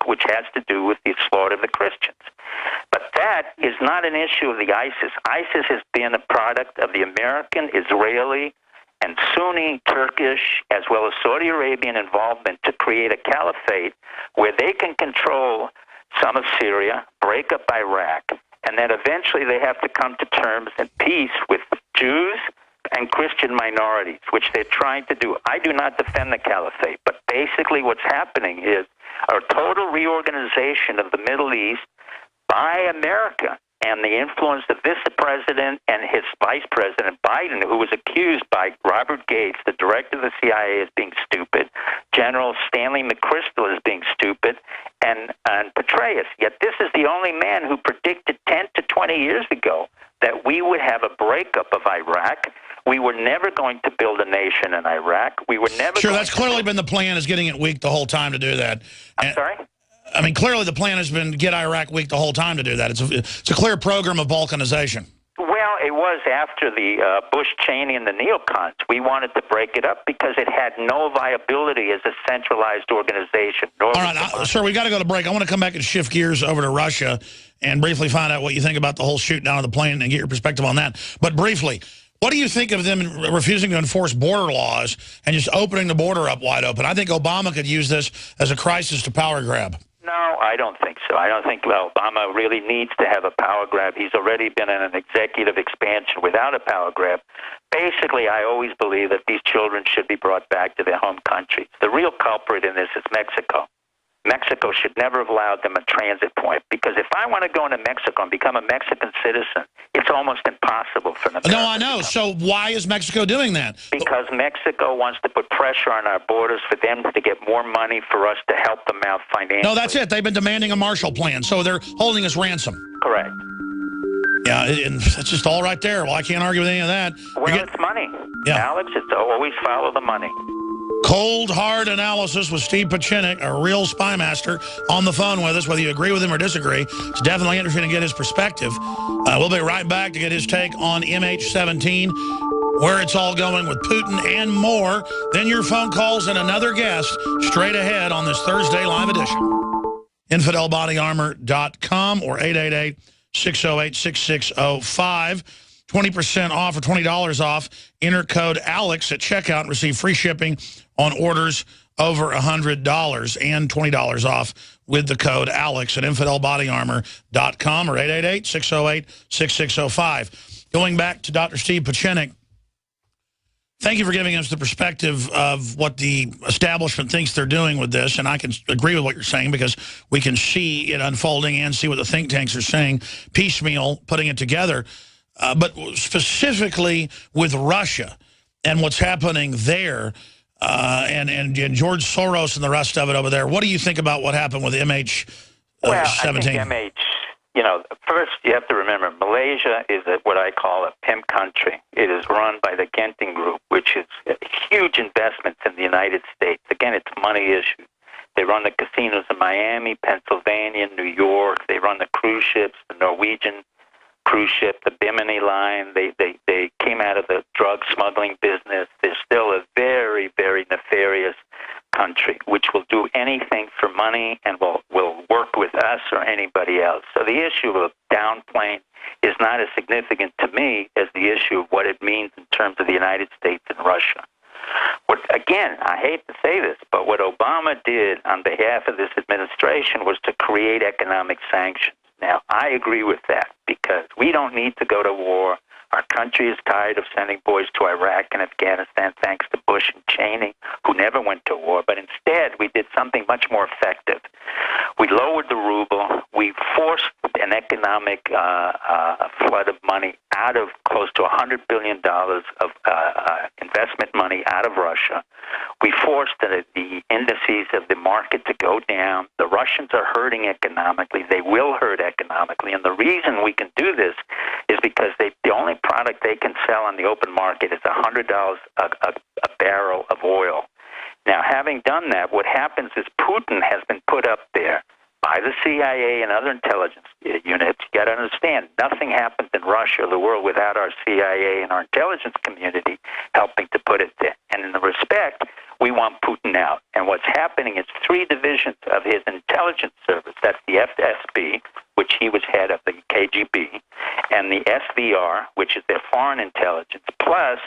book, which has to do with the slaughter of the Christians. But that is not an issue of the ISIS. ISIS has been a product of the American, Israeli, and Sunni, Turkish, as well as Saudi Arabian involvement to create a caliphate where they can control some of Syria, break up Iraq, and then eventually they have to come to terms and peace with Jews and Christian minorities, which they're trying to do. I do not defend the caliphate, but basically what's happening is a total reorganization of the Middle East by America and the influence of this president and his vice president, Biden, who was accused by Robert Gates, the director of the CIA, as being stupid, General Stanley McChrystal as being stupid, and Petraeus. Yet this is the only man who predicted 10 to 20 years ago that we would have a breakup of Iraq. We were never going to build a nation in Iraq. We were never Sure, that's clearly been the plan, is getting it weak the whole time to do that. I'm sorry? I mean, clearly the plan has been get Iraq weak the whole time to do that. It's a clear program of balkanization. Well, it was after the Bush, Cheney, and the neocons. We wanted to break it up because it had no viability as a centralized organization. All right, sir, we've got to go to break. I want to come back and shift gears over to Russia and briefly find out what you think about the whole shoot down of the plane and get your perspective on that. But briefly, what do you think of them refusing to enforce border laws and just opening the border up wide open? I think Obama could use this as a crisis to power grab. No, I don't think so. I don't think Obama really needs to have a power grab. He's already been in an executive expansion without a power grab. Basically, I always believe that these children should be brought back to their home countries. The real culprit in this is Mexico. Mexico should never have allowed them a transit point, because if I want to go into Mexico and become a Mexican citizen, it's almost impossible for them. No, I know. So why is Mexico doing that? Because Mexico wants to put pressure on our borders for them to get more money for us to help them out financially. No, that's it. They've been demanding a Marshall Plan, so they're holding us ransom. Correct. Yeah, and that's just all right there. Well, I can't argue with any of that. Well, it's money. Yeah. Alex, it's always follow the money. Cold, hard analysis with Steve Pieczenik, a real spy master, on the phone with us. Whether you agree with him or disagree, it's definitely interesting to get his perspective. We'll be right back to get his take on MH17, where it's all going with Putin and more. Then your phone calls and another guest straight ahead on this Thursday live edition. InfidelBodyArmor.com or 888-608-6605. 20% off or $20 off. Enter code ALEX at checkout and receive free shipping on orders over $100 and $20 off with the code ALEX at InfidelBodyArmor.com or 888-608-6605. Going back to Dr. Steve Pieczenik, thank you for giving us the perspective of what the establishment thinks they're doing with this, and I can agree with what you're saying because we can see it unfolding and see what the think tanks are saying, piecemeal, putting it together. But specifically with Russia and what's happening there, and George Soros and the rest of it over there, what do you think about what happened with MH17? Well, I think MH, first you have to remember, Malaysia is what I call a pimp country. It is run by the Genting Group, which is huge investments in the United States. Again, it's money issue. They run the casinos in Miami, Pennsylvania, New York. They run the cruise ships, the Norwegian cruise ship, the Bimini line. They came out of the drug smuggling business. They're still a very, very nefarious country, which will do anything for money and will work with us or anybody else. So the issue of a down plane is not as significant to me as the issue of what it means in terms of the United States and Russia. Again, I hate to say this, but what Obama did on behalf of this administration was to create economic sanctions. Now, I agree with that because we don't need to go to war. Our country is tired of sending boys to Iraq and Afghanistan thanks to Bush and Cheney, who never went to war. But instead, we did something much more effective. We lowered the ruble. We forced an economic flood of money out of close to $100 billion of investment money out of Russia. We forced the indices of the market to go down. The Russians are hurting economically. They will hurt economically. And the reason we can do this is because the only product they can sell on the open market is $100 a barrel of oil. Now, having done that, what happens is Putin has been put up there by the CIA and other intelligence units. You got to understand, nothing happens in Russia or the world without our CIA and our intelligence community helping to put it there. And in the respect, we want Putin out. And what's happening is 3 divisions of his intelligence service. That's the FSB, which he was head of the KGB, and the SVR, which is their foreign intelligence, plus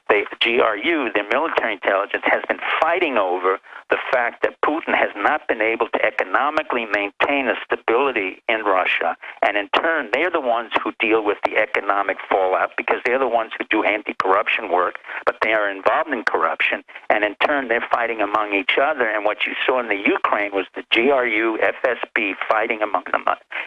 the GRU, their military intelligence, has been fighting over the fact that Putin has not been able to economically maintain a stability in Russia. And in turn, they're the ones who deal with the economic fallout because they're the ones who do anti-corruption work, but they are involved in corruption. And in turn, they're fighting among each other. And what you saw in the Ukraine was the GRU, FSB fighting among them,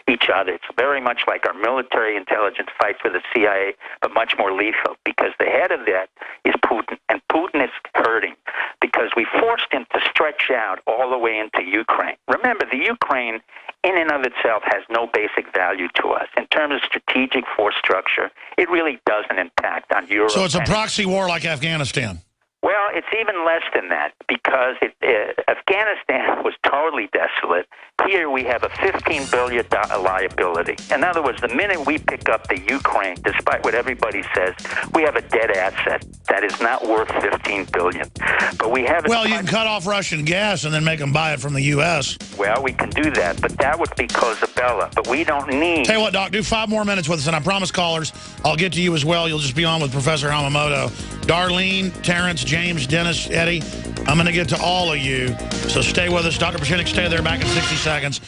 each other. It's very much like our military intelligence fights with the CIA, but much more lethal because the head of that is Putin. And Putin is hurting because we forced him to stretch out all the way into Ukraine. Remember, the Ukraine in and of itself has no basic value to us. In terms of strategic force structure, it really doesn't impact on Europe. So it's a proxy war like Afghanistan? Well, it's even less than that because Afghanistan was totally desolate. Here we have a $15 billion liability. In other words, the minute we pick up the Ukraine, despite what everybody says, we have a dead asset that is not worth $15 billion. But we have. Well, you can cut off Russian gas and then make them buy it from the U.S. Well, we can do that, but that would be Cozabella. But we don't need. Tell you what, Doc, do 5 more minutes with us, and I promise callers, I'll get to you as well. You'll just be on with Professor Yamamoto. Darlene, Terrence, James, Dennis, Eddie, I'm going to get to all of you. So stay with us. Dr. Pieczenik, stay there, back in 60 seconds.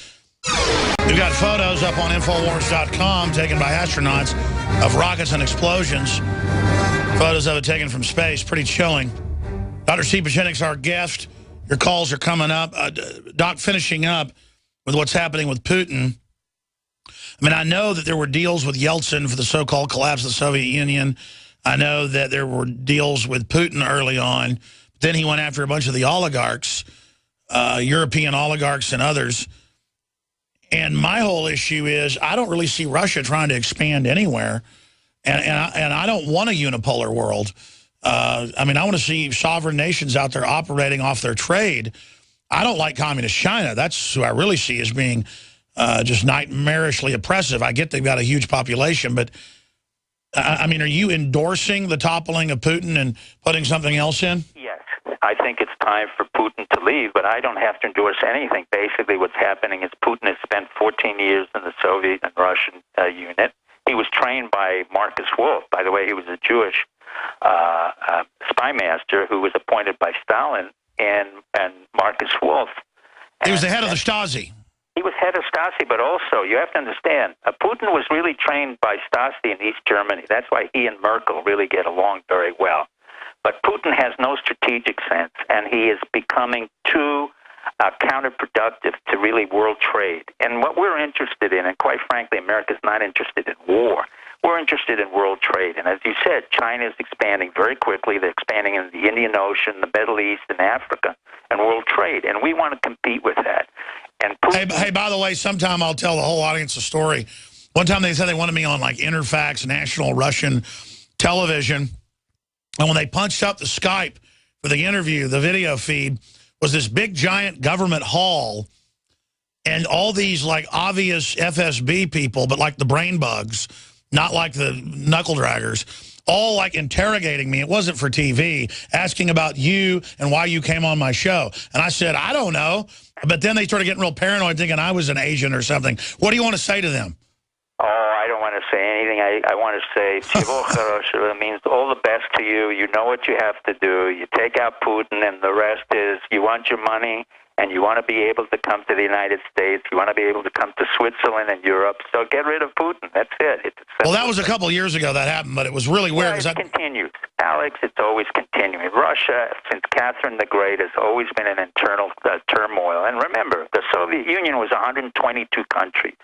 We've got photos up on Infowars.com taken by astronauts of rockets and explosions. Photos of it taken from space. Pretty chilling. Dr. Steve Pieczenik's our guest. Your calls are coming up. Doc, finishing up with what's happening with Putin. I mean, I know that there were deals with Yeltsin for the so-called collapse of the Soviet Union. I know that there were deals with Putin early on. Then he went after a bunch of the oligarchs, European oligarchs and others. And my whole issue is I don't really see Russia trying to expand anywhere. And I don't want a unipolar world. I mean, I want to see sovereign nations out there operating off their trade. I don't like communist China. That's who I really see as being just nightmarishly oppressive. I get they've got a huge population, but I mean, are you endorsing the toppling of Putin and putting something else in? Yes. I think it's time for Putin to leave, but I don't have to endorse anything. Basically, what's happening is Putin has spent 14 years in the Soviet and Russian unit. He was trained by Marcus Wolf. By the way, he was a Jewish spy master who was appointed by Stalin and Marcus Wolf. He was the head of the Stasi. He was head of Stasi, but also, you have to understand, Putin was really trained by Stasi in East Germany. That's why he and Merkel really get along very well. But Putin has no strategic sense, and he is becoming too counterproductive to really world trade. And what we're interested in, and quite frankly, America's not interested in war. We're interested in world trade. And as you said, China is expanding very quickly. They're expanding in the Indian Ocean, the Middle East, and Africa, and world trade. And we want to compete with that. And Putin, hey, by the way, sometime I'll tell the whole audience a story. One time they said they wanted me on like Interfax, national Russian television. And when they punched up the Skype for the interview, the video feed was this big, giant government hall. And all these like obvious FSB people, but like the brain bugs, not like the knuckle draggers, all like interrogating me. It wasn't for TV, asking about you and why you came on my show. And I said, I don't know. But then they started getting real paranoid, thinking I was an Asian or something. What do you want to say to them? Oh, I don't want to say anything. I want to say, it means all the best to you. You know what you have to do. You take out Putin, and the rest is you want your money, and you want to be able to come to the United States. You want to be able to come to Switzerland and Europe. So get rid of Putin. That's it. Well, that was a couple of years ago that happened, but it was really weird. Well, it continues. Alex, it's always continuing. Russia, since Catherine the Great, has always been in internal turmoil. And remember, the Soviet Union was 122 countries.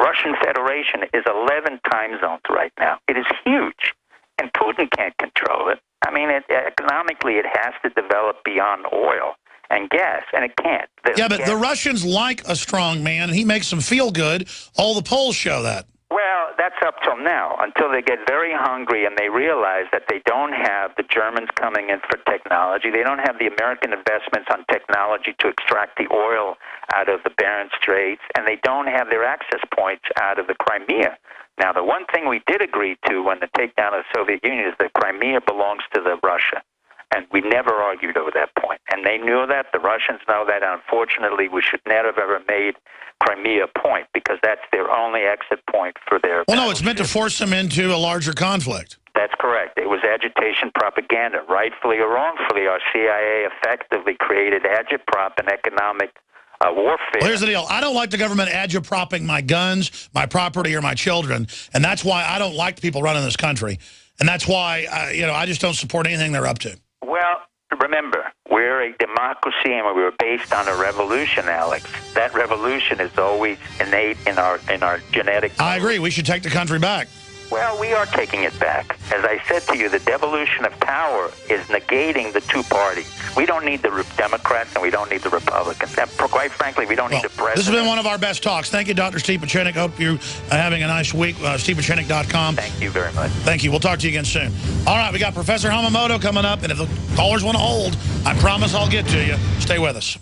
Russian Federation is 11 time zones right now. It is huge, and Putin can't control it. I mean, economically, it has to develop beyond oil and gas, and it can't. The Russians like a strong man, and he makes them feel good. All the polls show that. Well, that's that's up till now, until they get very hungry and they realize that they don't have the Germans coming in for technology. They don't have the American investments on technology to extract the oil out of the Bering Straits, and they don't have their access points out of the Crimea. Now, the one thing we did agree to when the takedown of the Soviet Union is that Crimea belongs to Russia. And we never argued over that point. And they knew that. The Russians know that. And unfortunately, we should never have ever made Crimea a point, because that's their only exit point for their... Well, no, it's meant to force them into a larger conflict. That's correct. It was agitation propaganda. Rightfully or wrongfully, our CIA effectively created agitprop and economic warfare. Well, here's the deal. I don't like the government agitpropping my guns, my property, or my children. And that's why I don't like the people running this country. And that's why, I just don't support anything they're up to. Well, remember, we're a democracy and we were based on a revolution, Alex. That revolution is always innate in our genetic... I agree. We should take the country back. Well, we are taking it back. As I said to you, the devolution of power is negating the two parties. We don't need the Democrats and we don't need the Republicans. And quite frankly, we don't need the president. This has been one of our best talks. Thank you, Dr. Steve Pieczenik. Hope you're having a nice week. StevePieczenik.com. Thank you very much. Thank you. We'll talk to you again soon. All right, we got Professor Hamamoto coming up, and if the callers want to hold, I promise I'll get to you. Stay with us.